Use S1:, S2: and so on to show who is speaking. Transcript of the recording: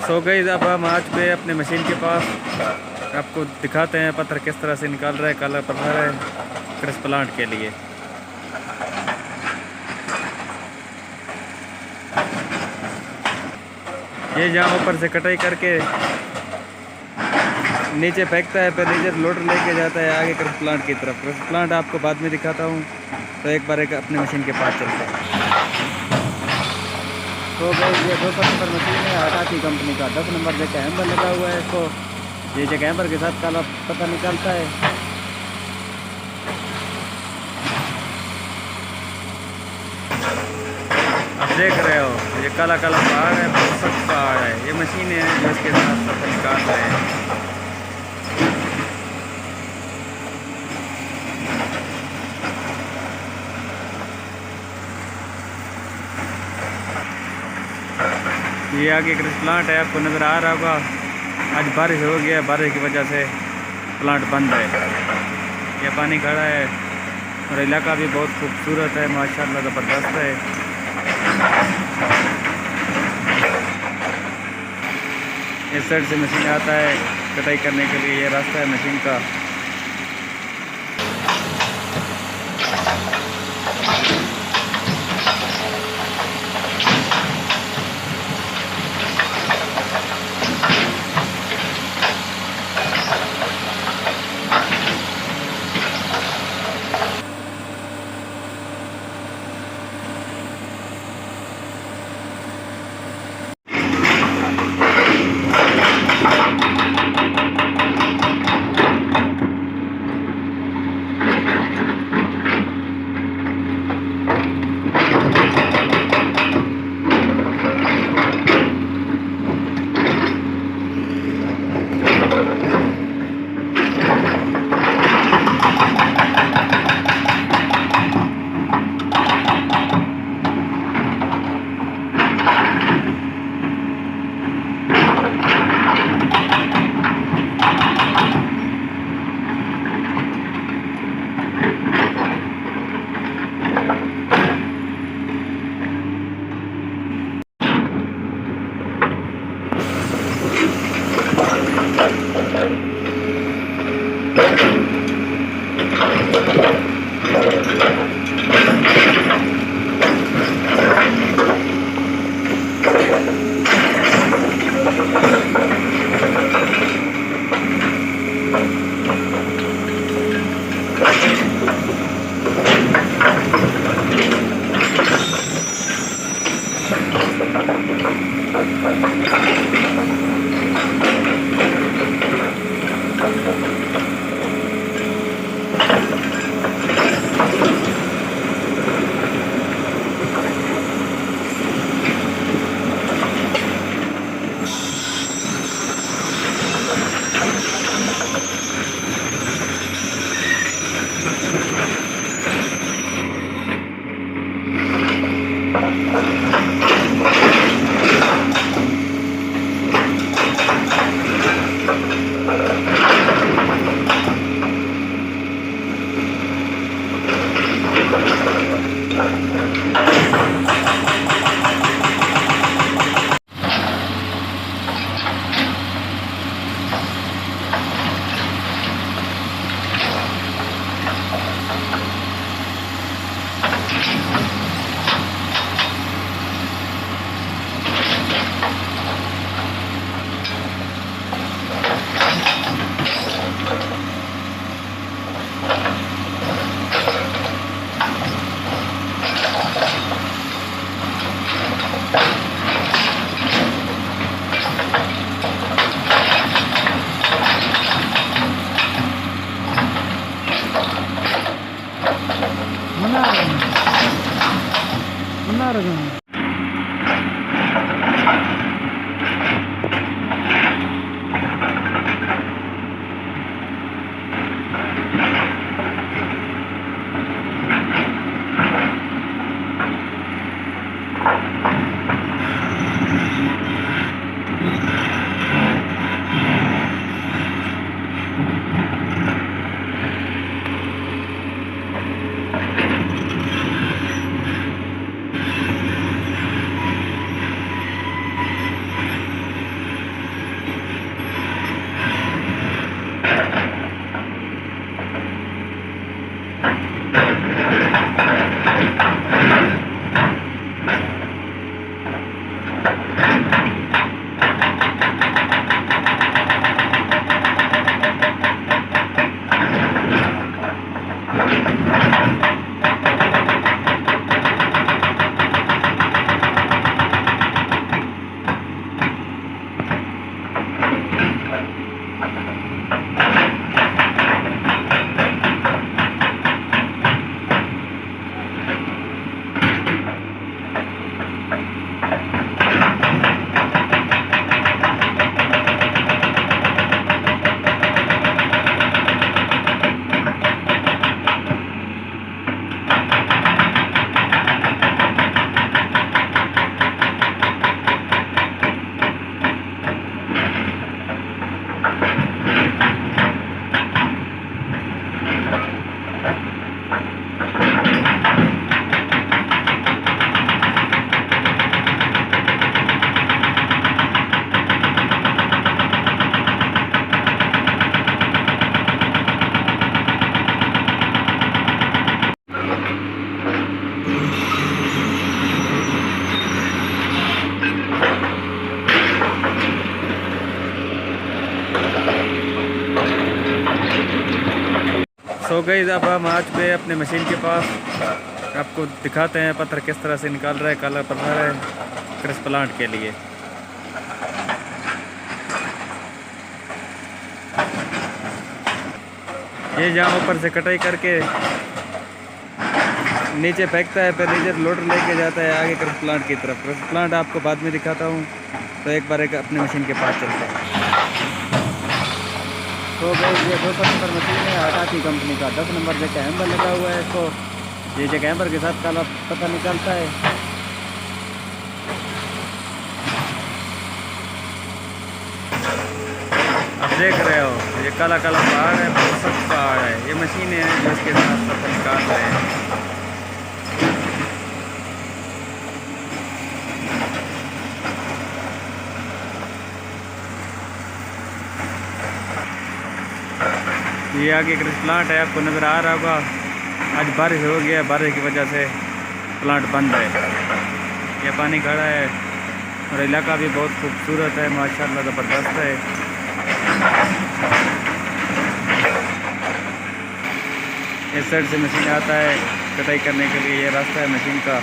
S1: सो गई अब हम आ चुके हैं अपने मशीन के पास। आपको दिखाते हैं पत्थर किस तरह से निकाल रहा है। काला पत्थर है क्रश प्लांट के लिए। ये जहाँ ऊपर से कटाई करके नीचे फेंकता है, फिर नीचे लोडर लेके जाता है आगे क्रश प्लांट की तरफ। क्रश प्लांट आपको बाद में दिखाता हूँ, तो एक बार अपने मशीन के पास चलते हैं। तो भाई ये 200 नंबर मशीन है हाटाची कंपनी का। 10 नंबर जगह हैम्बर लगा हुआ है इसको। ये जगह हैम्बर के साथ काला पत्थर निकालता है। आप देख रहे हो ये काला काला पहाड़ है, बहुत सख्त पहाड़ है। ये मशीन है जो इसके साथ पत्थर निकाल रहे हैं। ये आगे क्रश प्लांट है, आपको नज़र आ रहा होगा। आज बारिश हो गया, बारिश की वजह से प्लांट बंद है। ये पानी खड़ा है और इलाका भी बहुत खूबसूरत है, माशाल्लाह ज़बरदस्त है। इस साइड से मशीन आता है कटाई करने के लिए। ये रास्ता है मशीन का। सो गई। अब हम आ चुके हैं अपने मशीन के पास। आपको दिखाते हैं पत्थर किस तरह से निकाल रहा है। काला पत्थर है क्रश प्लांट के लिए। ये जहाँ ऊपर से कटाई करके नीचे फेंकता है, फिर नीचे लोडर लेके जाता है आगे क्रश प्लांट की तरफ। क्रश प्लांट आपको बाद में दिखाता हूँ, तो एक बार अपनी मशीन के पास चलते हैं। तो भाई ये 200 नंबर मशीन है हाटाची कंपनी का। 10 नंबर जगह हैम्बर लगा हुआ है इसको। ये जगह हैम्बर के साथ काला पत्थर निकलता है। आप देख रहे हो ये काला काला पहाड़ है, बहुत सख्त पहाड़ है। ये मशीनें हैं जो इसके साथ पत्थर निकाल रहे हैं। ये आगे क्रश प्लांट है, आपको नज़र आ रहा होगा। आज बारिश हो गया, बारिश की वजह से प्लांट बंद है। ये पानी खड़ा है और इलाका भी बहुत खूबसूरत है, माशाल्लाह ज़बरदस्त है। इस साइड से मशीन आता है कटाई करने के लिए। ये रास्ता है मशीन का।